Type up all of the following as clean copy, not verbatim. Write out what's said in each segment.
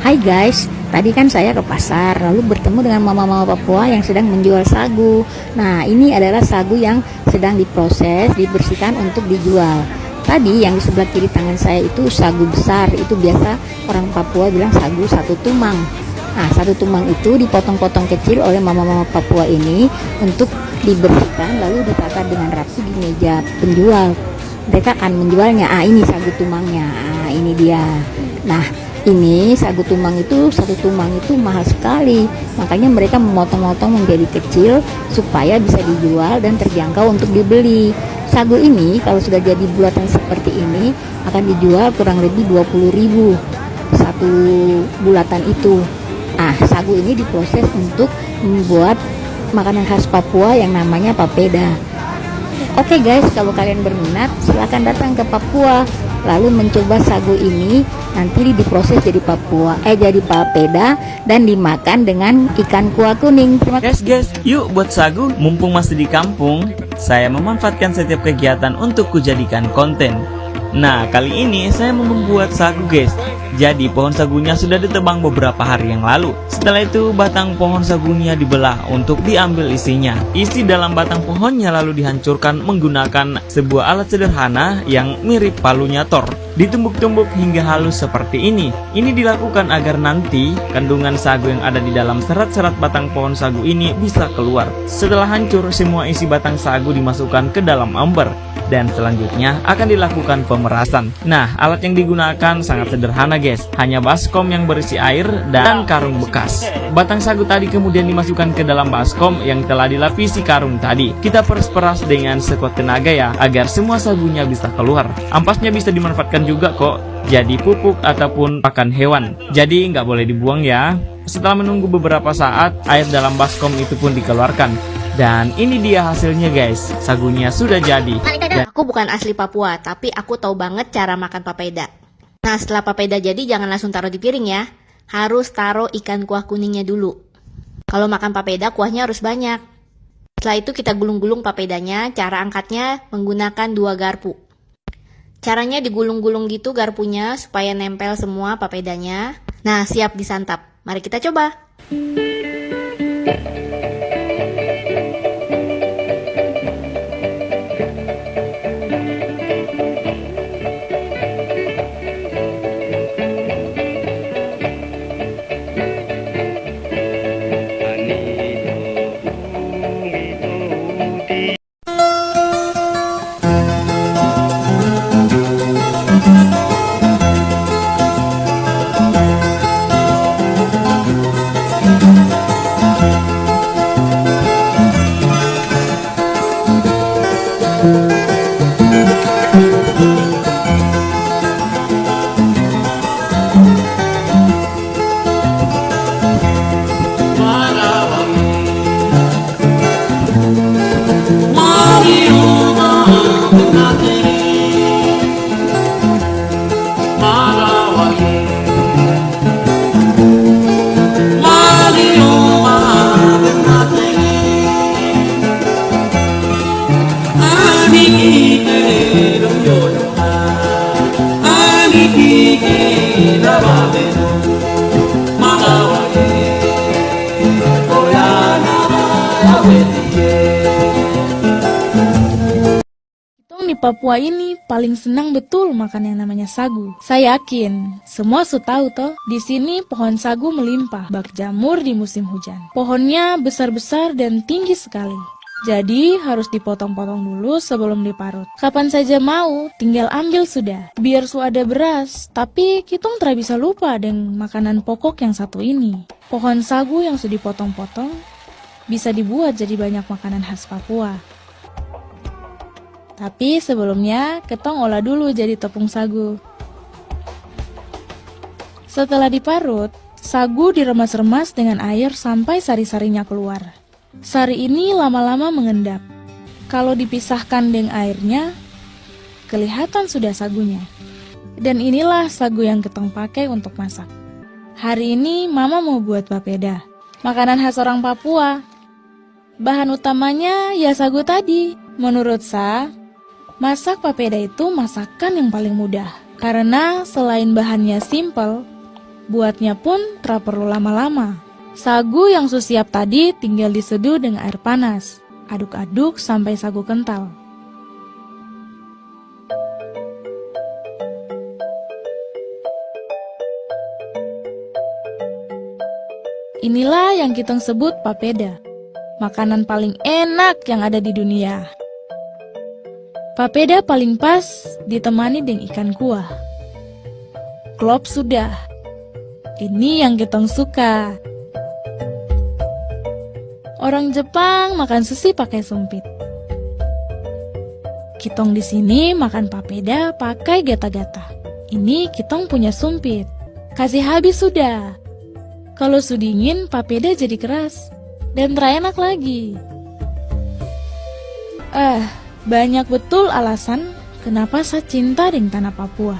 Hai guys, tadi kan saya ke pasar lalu bertemu dengan mama-mama Papua yang sedang menjual sagu. Nah, ini adalah sagu yang sedang diproses, dibersihkan untuk dijual. Tadi yang di sebelah kiri tangan saya itu sagu besar, itu biasa orang Papua bilang sagu satu tumang. Nah, satu tumang itu dipotong-potong kecil oleh mama-mama Papua ini untuk dibersihkan lalu ditata dengan rapi di meja penjual. Mereka akan menjualnya. Ini sagu tumangnya. Ini dia. Nah, ini sagu tumang itu, satu tumang itu mahal sekali. Makanya mereka memotong-motong menjadi kecil supaya bisa dijual dan terjangkau untuk dibeli. Sagu ini kalau sudah jadi bulatan seperti ini akan dijual kurang lebih 20.000 satu bulatan itu. Sagu ini diproses untuk membuat makanan khas Papua yang namanya papeda. Oke guys, kalau kalian berminat silahkan datang ke Papua lalu mencoba sagu ini. Nanti diproses jadi jadi papeda dan dimakan dengan ikan kuah kuning. Terima kasih Guys, yuk buat sagu mumpung masih di kampung. Saya memanfaatkan setiap kegiatan untuk kujadikan konten. Nah, kali ini saya mau membuat sagu guys. Jadi pohon sagunya sudah ditebang beberapa hari yang lalu. Setelah itu batang pohon sagunya dibelah untuk diambil isinya. Isi dalam batang pohonnya lalu dihancurkan menggunakan sebuah alat sederhana yang mirip palunya Thor. Ditumbuk-tumbuk hingga halus seperti ini. Ini dilakukan agar nanti kandungan sagu yang ada di dalam serat-serat batang pohon sagu ini bisa keluar. Setelah hancur, semua isi batang sagu dimasukkan ke dalam ember. Dan selanjutnya akan dilakukan pemerasan. Nah, alat yang digunakan sangat sederhana guys. Hanya baskom yang berisi air dan karung bekas. Batang sagu tadi kemudian dimasukkan ke dalam baskom yang telah dilapisi karung tadi. Kita peras-peras dengan sekuat tenaga ya, agar semua sagunya bisa keluar. Ampasnya bisa dimanfaatkan juga kok jadi pupuk ataupun pakan hewan. Jadi nggak boleh dibuang ya. Setelah menunggu beberapa saat, air dalam baskom itu pun dikeluarkan. Dan ini dia hasilnya guys, sagunya sudah jadi. Aku bukan asli Papua, tapi aku tahu banget cara makan papeda. Nah, setelah papeda jadi jangan langsung taruh di piring ya. Harus taruh ikan kuah kuningnya dulu. Kalau makan papeda kuahnya harus banyak. Setelah itu kita gulung-gulung papedanya. Cara angkatnya menggunakan 2 garpu. Caranya digulung-gulung gitu garpunya supaya nempel semua papedanya. Nah, siap disantap. Mari kita coba. Di Papua ini paling senang betul makan yang namanya sagu. Saya yakin semua tahu toh, di sini pohon sagu melimpah, bak jamur di musim hujan. Pohonnya besar-besar dan tinggi sekali. Jadi harus dipotong-potong dulu sebelum diparut. Kapan saja mau, tinggal ambil sudah. Biar ada beras, tapi kitong tidak bisa lupa dengan makanan pokok yang satu ini. Pohon sagu yang sudah dipotong-potong bisa dibuat jadi banyak makanan khas Papua. Tapi sebelumnya, ketong olah dulu jadi tepung sagu. Setelah diparut, sagu diremas-remas dengan air sampai sari-sarinya keluar. Sari ini lama-lama mengendap. Kalau dipisahkan dengan airnya, kelihatan sudah sagunya. Dan inilah sagu yang ketong pakai untuk masak. Hari ini mama mau buat papeda, makanan khas orang Papua. Bahan utamanya ya sagu tadi. Menurut saya, masak papeda itu masakan yang paling mudah. Karena selain bahannya simple, Buatnya pun tak perlu lama-lama. Sagu yang susiap tadi tinggal diseduh dengan air panas. Aduk-aduk sampai sagu kental. Inilah yang kita sebut papeda. Makanan paling enak yang ada di dunia. Papeda paling pas ditemani dengan ikan kuah. Klop sudah. Ini yang kita suka. Orang Jepang makan sushi pakai sumpit. Kitong di sini makan papeda pakai gata-gata. Ini kitong punya sumpit. Kasih habis sudah. Kalau su dingin, papeda jadi keras dan terenak lagi. Banyak betul alasan kenapa saya cinta dengan tanah Papua.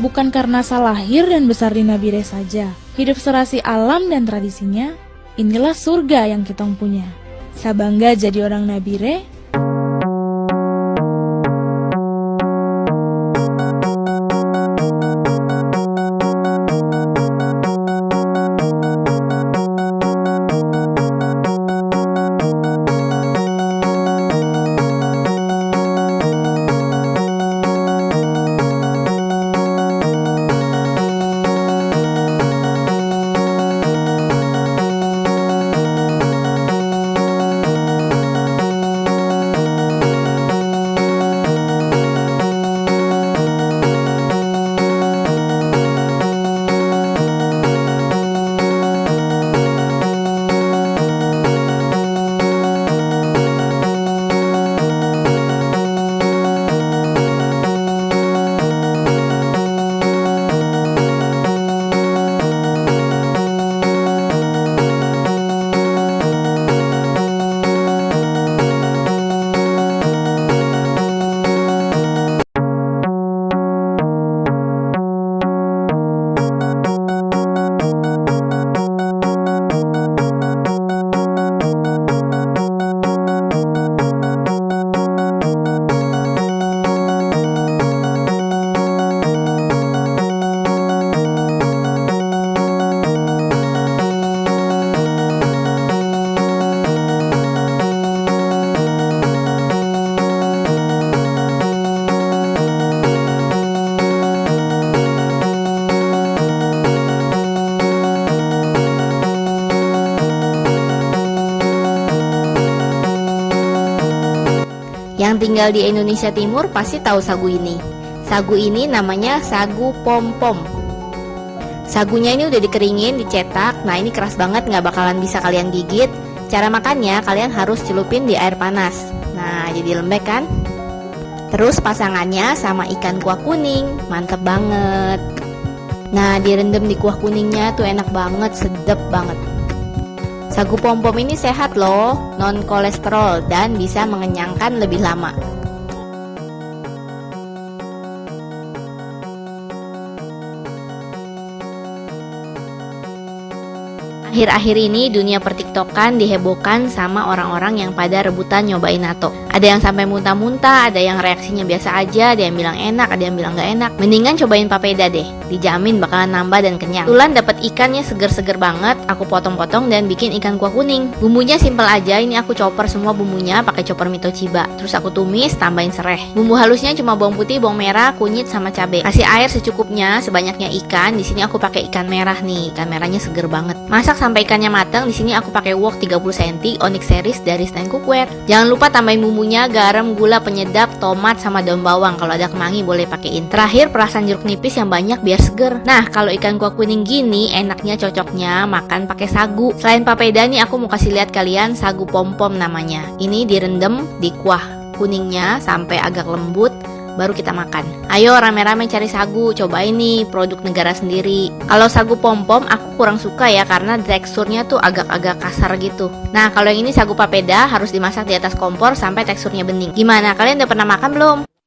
Bukan karena saya lahir dan besar di Nabire saja. Hidup serasi alam dan tradisinya, inilah surga yang kita punya. Saya bangga jadi orang Nabire. Yang tinggal di Indonesia Timur pasti tahu sagu ini. Sagu ini namanya sagu pom-pom. Sagunya ini udah dikeringin, dicetak. Nah ini keras banget, nggak bakalan bisa kalian gigit. Cara makannya kalian harus celupin di air panas. Nah jadi lembek kan? Terus pasangannya sama ikan kuah kuning, mantep banget. Nah direndam di kuah kuningnya tuh enak banget, sedep banget. Sagu pom-pom ini sehat loh, non kolesterol dan bisa mengenyangkan lebih lama. Akhir-akhir ini dunia pertiktokan dihebohkan sama orang-orang yang pada rebutan nyobain nato. Ada yang sampai muntah-muntah, ada yang reaksinya biasa aja, ada yang bilang enak, ada yang bilang gak enak. Mendingan cobain papeda deh, dijamin bakalan nambah dan kenyang. Kebetulan dapat ikannya seger-seger banget, aku potong-potong dan bikin ikan kuah kuning. Bumbunya simple aja, ini aku chopper semua bumbunya pakai chopper Mitochiba. Terus aku tumis, tambahin sereh. Bumbu halusnya cuma bawang putih, bawang merah, kunyit sama cabai. Kasih air secukupnya, sebanyaknya ikan. Di sini aku pakai ikan merah nih, ikan merahnya seger banget. Masak sampai ikannya matang. Di sini aku pakai wok 30 cm Onyx series dari Stand Cookware. Jangan lupa tambahin bumbunya, garam, gula, penyedap, tomat sama daun bawang. Kalau ada kemangi boleh pakein. Terakhir perasan jeruk nipis yang banyak biar seger. Nah, kalau ikan kuah kuning gini enaknya cocoknya makan pakai sagu. Selain papeda nih aku mau kasih lihat kalian sagu pom-pom namanya. Ini direndam di kuah kuningnya sampai agak lembut, baru kita makan. Ayo rame-rame cari sagu, cobain nih produk negara sendiri. Kalau sagu pom-pom aku kurang suka ya karena teksturnya tuh agak-agak kasar gitu. Nah kalau yang ini sagu papeda harus dimasak di atas kompor sampai teksturnya bening. Gimana, kalian udah pernah makan belum?